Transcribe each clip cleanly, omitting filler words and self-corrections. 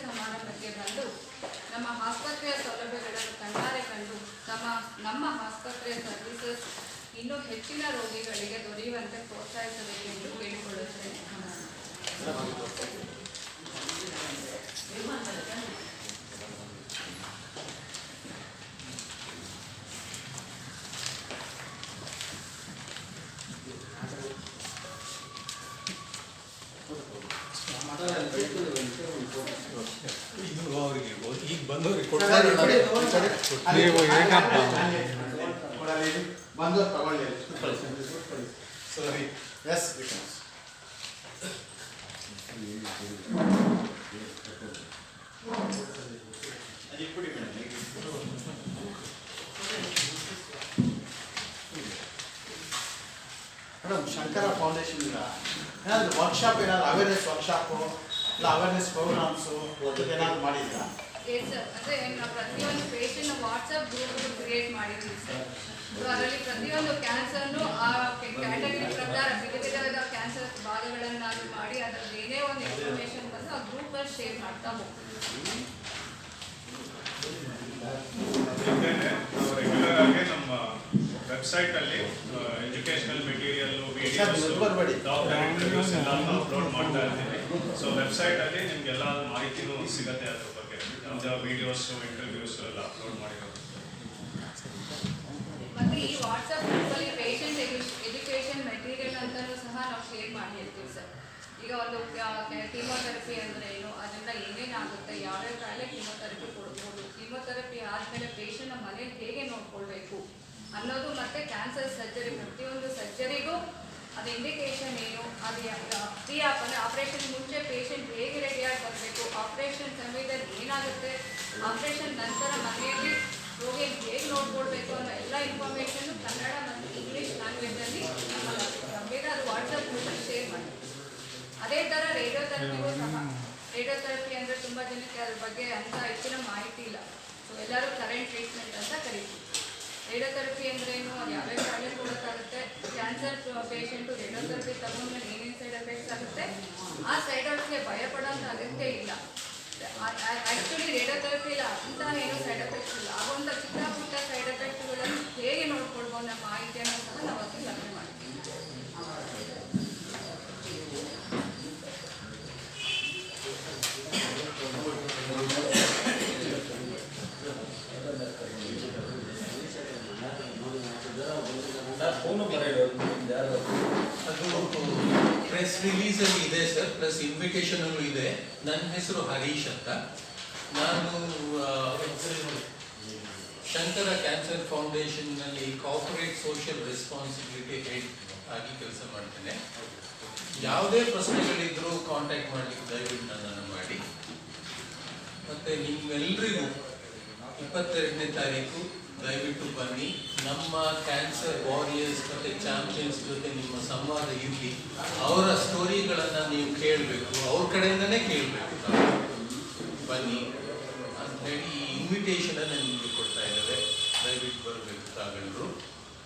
ಸಮಾರಂಭಕ್ಕೆ ಬಂದು ನಮ್ಮ ಆಸ್ಪತ್ರೆಯ ಸೌಲಭ್ಯಗಳನ್ನು ಕಣ್ಣಾರೆ ಕಂಡು ನಮ್ಮ ಆಸ್ಪತ್ರೆಯ ಸರ್ವಿಸಸ್ ಇನ್ನೂ ಹೆಚ್ಚಿನ ರೋಗಿಗಳಿಗೆ ದೊರೆಯುವಂತೆ ಪ್ರೋತ್ಸಾಹಿಸಬೇಕೆಂದು ಕೇಳಿಕೊಳ್ಳುತ್ತೇನೆ. ಈಗ ಬಂದವ್ರಿಗೆ ಸಾರಿ ಎಸ್ ಮೇಡಮ್ ಶಂಕರ ಫೌಂಡೇಶನ್ ಏನಾದರೂ ವರ್ಕ್ಶಾಪ್ ಏನಾದ್ರು ಅವೇರ್ನೆಸ್ ವರ್ಕ್ಶಾಪು ಇಲ್ಲ ಅವೇರ್ನೆಸ್ ಪ್ರೋಗ್ರಾಮ್ಸು ಏನಾದ್ರು ಮಾಡಿದ್ರಾ? ಅಂದರೆ ನಾವು ಪ್ರತಿಯೊಂದು ಪೇಷಂಟ್ ವಾಟ್ಸಪ್ ಗ್ರೂಪ್ ಕ್ರಿಯೇಟ್ ಮಾಡಿದ್ದೀವಿ ಸರ್. ಅದರಲ್ಲಿ ಪ್ರತಿಯೊಂದು ಕ್ಯಾನ್ಸರ್ನು ಆ ಕ್ಯಾಟಗರಿ ಪ್ರಕಾರ ವಿಧವಾದ ಕ್ಯಾನ್ಸರ್ ಭಾಗಗಳನ್ನಾಗಿ ಮಾಡಿ ಅದರಲ್ಲಿ ಏನೇ ಒಂದು ಇನ್ಫಾರ್ಮೇಷನ್ ಬಂದು ಆ ಗ್ರೂಪಲ್ಲಿ ಶೇರ್ ಮಾಡ್ತಾ ಹೋಗ್ತೀವಿ. ರೆಗ್ಯುಲರ್ ಆಗಿ ನಮ್ಮ ವೆಬ್ಸೈಟ್ ಅಲ್ಲಿ ಎಜುಕೇಶನಲ್ ಮೆಟೀರಿಯಲ್ ಡಾಕ್ಟರ್ ಇಂಟರ್ವ್ಯೂಸ್ ಎಲ್ಲ ಅಪ್ಲೋಡ್ ಮಾಡ್ತಾ ಇರ್ತೀವಿ. ಸೊ ವೆಬ್ಸೈಟ್ ಅಲ್ಲಿ ನಿಮ್ಗೆಲ್ಲ ಮಾಹಿತಿನೂ ಸಿಗುತ್ತೆ ಅದ್ರ ಬಗ್ಗೆ, ಯಾವ್ದಾವ ವಿಡಿಯೋಸ್ ಇಂಟರ್ವ್ಯೂಸ್ ಎಲ್ಲ ಅಪ್ಲೋಡ್ ಮಾಡಿರೋದು. ಮತ್ತೆ ಈ ವಾಟ್ಸಪ್ ಗ್ರೂಪಲ್ಲಿ ಪೇಷಂಟ್ ಎಜುಕೇಷನ್ ಮೆಟೀರಿಯಲ್ ಅಂತಲೂ ಸಹ ನಾವು ಶೇರ್ ಮಾಡಿರ್ತೀವಿ ಸರ್. ಈಗ ಒಂದು ಕೀಮೋಥೆರಪಿ ಅಂದರೆ ಏನು, ಅದರಿಂದ ಏನೇನಾಗುತ್ತೆ, ಯಾವ್ಯಾವ ಕಾಯಿಲೆ ಕೀಮೋಥೆರಪಿ ಕೊಡ್ಬೋದು, ಕೀಮೋಥೆರಪಿ ಆದಮೇಲೆ ಪೇಷಂಟ್ನ ಮನೇಲಿ ಹೇಗೆ ನೋಡ್ಕೊಳ್ಬೇಕು ಅನ್ನೋದು, ಮತ್ತು ಕ್ಯಾನ್ಸರ್ ಸರ್ಜರಿ ಪ್ರತಿಯೊಂದು ಸರ್ಜರಿಗೂ ಅದು ಇಂಡಿಕೇಶನ್ ಏನು, ಅದು ಪ್ರೀ ಅಂದರೆ ಆಪ್ರೇಷನ್ ಮುಂಚೆ ಪೇಷಂಟ್ ಹೇಗೆ ರೆಡಿಯಾಗಿ ಬರಬೇಕು, ಆಪ್ರೇಷನ್ ಸಮಯದಲ್ಲಿ ಏನಾಗುತ್ತೆ, ಆಪ್ರೇಷನ್ ನಂತರ ಮನೆಯಲ್ಲಿ ರೋಗಿ ಹೇಗೆ ನೋಡ್ಕೊಳ್ಬೇಕು ಅನ್ನೋ ಎಲ್ಲ ಇನ್ಫಾರ್ಮೇಷನ್ನು ಕನ್ನಡ ಮತ್ತು ಇಂಗ್ಲೀಷ್ ಲ್ಯಾಂಗ್ವೇಜಲ್ಲಿ ನಮ್ಮ ಬೇಗ ಅದು ವಾಟ್ಸಪ್ ಗ್ರೂಪಲ್ಲಿ ಶೇರ್ ಮಾಡ್ತೀವಿ. ಅದೇ ಥರ ರೇಡಿಯೋಥೆರಪಿಗೂ ಸಹ, ರೇಡಿಯೋಥೆರಪಿ ಅಂದರೆ ತುಂಬ ಜನಕ್ಕೆ ಅದ್ರ ಬಗ್ಗೆ ಅಂತ ಹೆಚ್ಚಿನ ಮಾಹಿತಿ ಇಲ್ಲ. ಸೊ ಎಲ್ಲರೂ ಕರೆಂಟ್ ಟ್ರೀಟ್ಮೆಂಟ್ ಅಂತ ಕರಿತೀವಿ. ರೇಡಿಯೋಥೆರಪಿ ಅಂದರೆ ಏನು, ಅದು ಯಾವ್ಯಾವ ಕಾಯಿಲೆ ಕೊಡೋಕ್ಕಾಗುತ್ತೆ, ಕ್ಯಾನ್ಸರ್ ಪೇಷಂಟು ರೇಡಿಯೋಥೆರಪಿ ತಗೊಂಡ್ಮೇಲೆ ಏನೇನು ಸೈಡ್ ಎಫೆಕ್ಟ್ಸ್ ಆಗುತ್ತೆ, ಆ ಸೈಡ್ ಎಫೆಕ್ಟ್ಸ್ಗೆ ಭಯಪಡೋಂಥ ಅಗತ್ಯ ಇಲ್ಲ. ಆ್ಯಕ್ಚುಲಿ ರೇಡಿಯೋಥೆರಪಿಲಿ ಅಂತ ಏನೂ ಸೈಡ್ ಎಫೆಕ್ಟ್ಸ್ ಇಲ್ಲ. ಆಗುವಂಥ ಚಿಕ್ಕ ಪುಟ್ಟ ಸೈಡ್ ಎಫೆಕ್ಟ್ಗಳನ್ನು ಹೇಗೆ ನೋಡ್ಕೊಳ್ಬೋದು ನಮ್ಮ ಮಾಹಿತಿಯನ್ನು ಸಹ ನಾವು ಅದಕ್ಕೆ ಕಡಿಮೆ ಮಾಡ್ತೀವಿ. ಅದು ಪ್ರೆಸ್ ರಿಲೀಸ್ ಅಲ್ಲಿ ಇದೆ ಸರ್, ಪ್ಲಸ್ ಇನ್ವಿಟೇಷನ್ ಅಲ್ಲೂ ಇದೆ. ನನ್ನ ಹೆಸರು ಹರೀಶ್ ಅಂತ. ನಾನು ಶಂಕರ ಕ್ಯಾನ್ಸರ್ ಫೌಂಡೇಶನ್ ನಲ್ಲಿ ಕಾರ್ಪೊರೇಟ್ ಸೋಷಿಯಲ್ ರೆಸ್ಪಾನ್ಸಿಬಿಲಿಟಿ ಹೆಡ್ ಆಗಿ ಕೆಲಸ ಮಾಡ್ತೇನೆ. ಯಾವುದೇ ಪ್ರಶ್ನೆಗಳಿದ್ರೂ ಕಾಂಟ್ಯಾಕ್ಟ್ ಮಾಡಲಿಕ್ಕೆ ದಯವಿಟ್ಟು ನನ್ನನ್ನು ಮಾಡಿ. ಮತ್ತೆ ನಿಮ್ಮೆಲ್ಲರಿಗೂ 22ನೇ ತಾರೀಕು ದಯವಿಟ್ಟು ಬನ್ನಿ. ನಮ್ಮ ಕ್ಯಾನ್ಸರ್ ವಾರಿಯರ್ಸ್ ಮತ್ತು ಚಾಂಪಿಯನ್ಸ್ ಜೊತೆ ನಿಮ್ಮ ಸಂವಾದ ಇರಲಿ. ಅವರ ಸ್ಟೋರಿಗಳನ್ನು ನೀವು ಕೇಳಬೇಕು, ಅವ್ರ ಕಡೆಯಿಂದನೇ ಕೇಳಬೇಕು. ಬನ್ನಿ ಅಂತ ಹೇಳಿ ಈ ಇನ್ವಿಟೇಷನನ್ನು ನಿಮಗೆ ಕೊಡ್ತಾ ಇದ್ದೇವೆ. ದಯವಿಟ್ಟು ಬರಬೇಕು ತಾವೆಲ್ಲರೂ.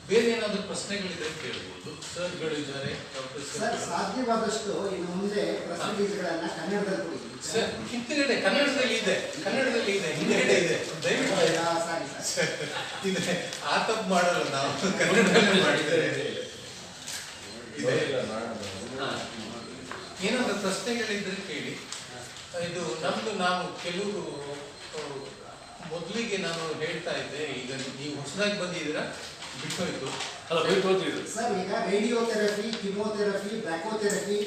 ಬೇರೆ ಏನಾದರೂ ಪ್ರಶ್ನೆಗಳಿದ್ರೆ ಕೇಳ್ಬೋದು. ಸರ್ಗಳು ಇದ್ದಾರೆ, ಡಾಕ್ಟರ್ ಸರ್. ಸಾಧ್ಯವಾದಷ್ಟು ಇನ್ನು ಮುಂದೆ ಪ್ರಶ್ನೆಗಳನ್ನು ಕನ್ನಡದಲ್ಲಿ ಕೊಡಿ ಸರ್. ಹಿಂದ್ಗಡೆ ಕನ್ನಡದಲ್ಲಿ ಇದೆ, ಕನ್ನಡದಲ್ಲಿ ಇದೆ, ಹಿಂದ್ಗಡೆ ಇದೆ. ದಯವಿಟ್ಟು ಇದೆ. ಆ ತಪ್ಪು ಮಾಡಲ್ಲ ನಾವು, ಕನ್ನಡದಲ್ಲಿ ಮಾಡಿದ್ದಾರೆ. ಏನಾದರೂ ಪ್ರಶ್ನೆಗಳಿದ್ರೆ ಕೇಳಿ. ಇದು ನಮ್ದು ನಾವು ಕೆಲವರು ಮೊದಲಿಗೆ ನಾನು ಹೇಳ್ತಾ ಇದ್ದೆ, ಈಗ ನೀವು ಹೊಸದಾಗಿ ಬಂದಿದ್ದೀರಾ, ಬಿಟ್ಟೋಯ್ತು ಅಲ್ಲ, ಬಿಟ್ಟು ಸರ್. ಈಗ ರೇಡಿಯೋಥೆರಪಿ, ಕಿಮೋಥೆರಪಿ, ಬ್ಯಾಕೋಥೆರಪಿ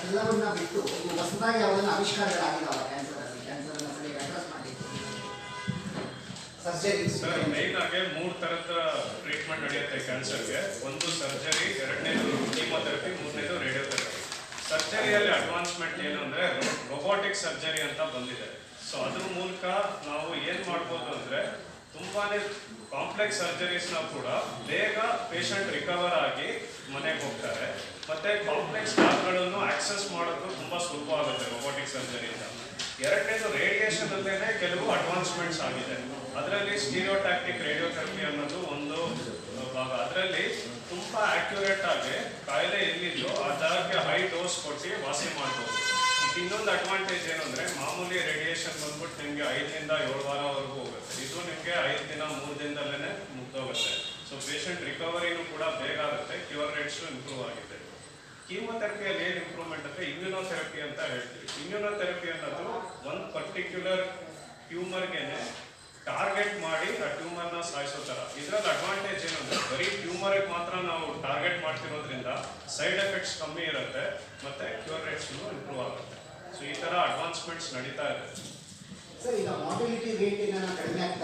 ಎಲ್ಲವನ್ನ ಬಿಟ್ಟು ಹೊಸದಾಗಿ ಯಾವುದನ್ನ ಆವಿಷ್ಕಾರಗಳಾಗಿದ್ದಾವೆ ಕ್ಯಾನ್ಸರ್ ಸರಿಯಾಗಿ ಅಡ್ರೆಸ್ ಮಾಡಲಿಕ್ಕೆ? ಸರ್ಜರಿ ಸರ್, ಮೇನ್ ಆಗಿ 3 ಥರದ ಟ್ರೀಟ್ಮೆಂಟ್ ನಡೆಯುತ್ತೆ ಕ್ಯಾನ್ಸರ್ಗೆ. ಒಂದು ಸರ್ಜರಿ, ಎರಡನೇದು ಕೀಮೋಥೆರಪಿ, ಮೂರನೇದು ರೇಡಿಯೋಥೆರಪಿ. ಸರ್ಜರಿಯಲ್ಲಿ ಅಡ್ವಾನ್ಸ್ಮೆಂಟ್ ಏನು ಅಂದರೆ ರೊಬೋಟಿಕ್ ಸರ್ಜರಿ ಅಂತ ಬಂದಿದೆ. ಸೊ ಅದ್ರ ಮೂಲಕ ನಾವು ಏನು ಮಾಡ್ಬೋದು ಅಂದರೆ ತುಂಬಾ ಕಾಂಪ್ಲೆಕ್ಸ್ ಸರ್ಜರೀಸ್ನ ಕೂಡ ಬೇಗ ಪೇಷಂಟ್ ರಿಕವರ್ ಆಗಿ ಮನೆಗೆ ಹೋಗ್ತಾರೆ. ಮತ್ತು ಕಾಂಪ್ಲೆಕ್ಸ್ ಸ್ಟಾಕ್ಗಳನ್ನು ಆಕ್ಸೆಸ್ ಮಾಡೋದು ತುಂಬ ಸುಲಭ ಆಗುತ್ತೆ ರೊಬೋಟಿಕ್ ಸರ್ಜರಿಯಿಂದ. ಎರಡನೇದು ರೇಡಿಯೇಷನ್ ಅಲ್ಲೇ ಕೆಲವು ಅಡ್ವಾನ್ಸ್ಮೆಂಟ್ಸ್ ಆಗಿದೆ. ಅದರಲ್ಲಿ ಸ್ಟೀರಿಯೋಟ್ಯಾಕ್ಟಿಕ್ ರೇಡಿಯೋಥೆರಪಿ ಅನ್ನೋದು ಒಂದು ಭಾಗ. ಅದರಲ್ಲಿ ತುಂಬ ಆಕ್ಯುರೇಟ್ ಆಗಿ ಕಾಯಿಲೆ ಎಲ್ಲಿದೆಯೋ ಆ ಜಾಗಕ್ಕೆ ಹೈ ಡೋಸ್ ಕೊಟ್ಟು ವಾಸಿ ಮಾಡ್ಬೋದು. ಇನ್ನೊಂದು ಅಡ್ವಾಂಟೇಜ್ ಏನು ಅಂದರೆ ಮಾಮೂಲಿ ರೇಡಿಯೇಷನ್ ಬಂದ್ಬಿಟ್ಟು ನಿಮಗೆ 5ರಿಂದ 7 ವಾರವರೆಗೂ ಹೋಗುತ್ತೆ. ಇದು ನಿಮಗೆ 5 ದಿನ 3 ದಿನದಲ್ಲೇ ಮುಗ್ದೋಗುತ್ತೆ. ಸೊ ಪೇಷಂಟ್ ರಿಕವರಿನೂ ಕೂಡ ಬೇಗ ಆಗುತ್ತೆ, ಕ್ಯೂರ್ ರೇಟ್ಸು ಇಂಪ್ರೂವ್ ಆಗಿದೆ. ಕೀಮೋಥೆರಪಿಯಲ್ಲಿ ಏನು ಇಂಪ್ರೂವ್ಮೆಂಟ್ ಅಂದರೆ ಇಮ್ಯುನೋಥೆರಪಿ ಅಂತ ಹೇಳ್ತೀವಿ. ಇಮ್ಯುನೋಥೆರಪಿ ಅನ್ನೋದು ಒಂದು ಪರ್ಟಿಕ್ಯುಲರ್ ಟ್ಯೂಮರ್ಗೆ ಟಾರ್ಗೆಟ್ ಮಾಡಿ ಆ ಟ್ಯೂಮರ್ನ ಸಾಯಿಸೋ ಥರ. ಇದರಲ್ಲಿ ಅಡ್ವಾಂಟೇಜ್ ಏನಂದರೆ ಬರೀ ಟ್ಯೂಮರ್ಗೆ ಮಾತ್ರ ನಾವು ಟಾರ್ಗೆಟ್ ಮಾಡ್ತಿರೋದ್ರಿಂದ ಸೈಡ್ ಎಫೆಕ್ಟ್ಸ್ ಕಮ್ಮಿ ಇರುತ್ತೆ ಮತ್ತು ಕ್ಯೂರ್ ರೇಟ್ಸು ಇಂಪ್ರೂವ್ ಆಗುತ್ತೆ. ಸೊ ಈ ಥರ ಅಡ್ವಾನ್ಸ್ಮೆಂಟ್ಸ್ ನಡೀತಾ ಇದೆ. ಸರ್, ಈಗ ಮಾರ್ಟಿಲಿಟಿ ರೇಟ್ ಕಡಿಮೆ ಆಗ್ತಾ